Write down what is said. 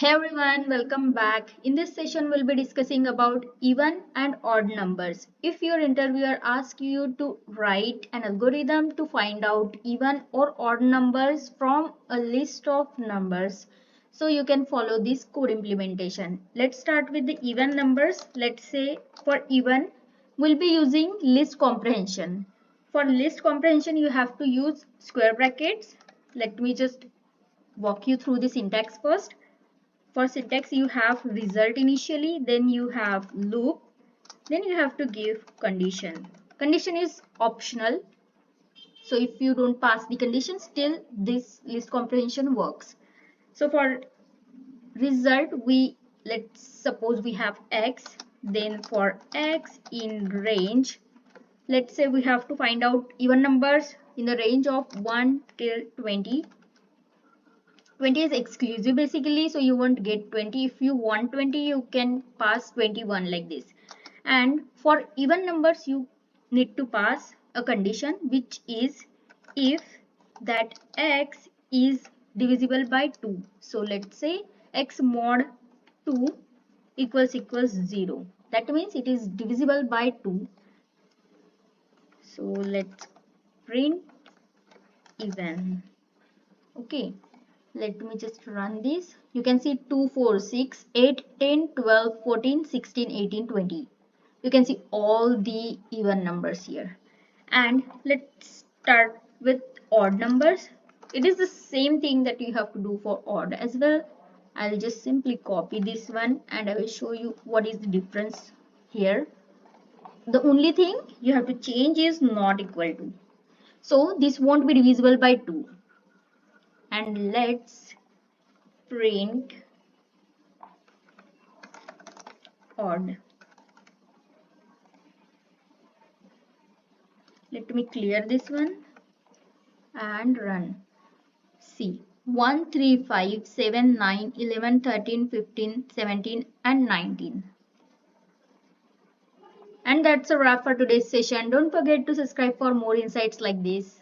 Hey everyone, welcome back. In this session, we'll be discussing about even and odd numbers. If your interviewer asks you to write an algorithm to find out even or odd numbers from a list of numbers, so you can follow this code implementation. Let's start with the even numbers. Let's say for even, we'll be using list comprehension. For list comprehension, you have to use square brackets. Let me just walk you through the syntax first. For syntax, you have result initially, then you have loop, then you have to give condition. Condition is optional, so if you don't pass the condition, still this list comprehension works. So for result, let's suppose we have x, then for x in range, let's say we have to find out even numbers in the range of 1 till 20. 20 is exclusive basically, so you won't get 20. If you want 20, you can pass 21 like this. And for even numbers, you need to pass a condition, which is if that x is divisible by 2. So let's say x mod 2 equals 0. That means it is divisible by 2. So let's print even. Okay. Let me just run this. You can see 2, 4, 6, 8, 10, 12, 14, 16, 18, 20. You can see all the even numbers here. And let's start with odd numbers. It is the same thing that you have to do for odd as well. I'll just simply copy this one and I will show you what is the difference here. The only thing you have to change is not equal to. So this won't be divisible by 2. And let's print odd. Let me clear this one and run. See, 1, 3, 5, 7, 9, 11, 13, 15, 17 and 19. And that's a wrap for today's session. Don't forget to subscribe for more insights like this.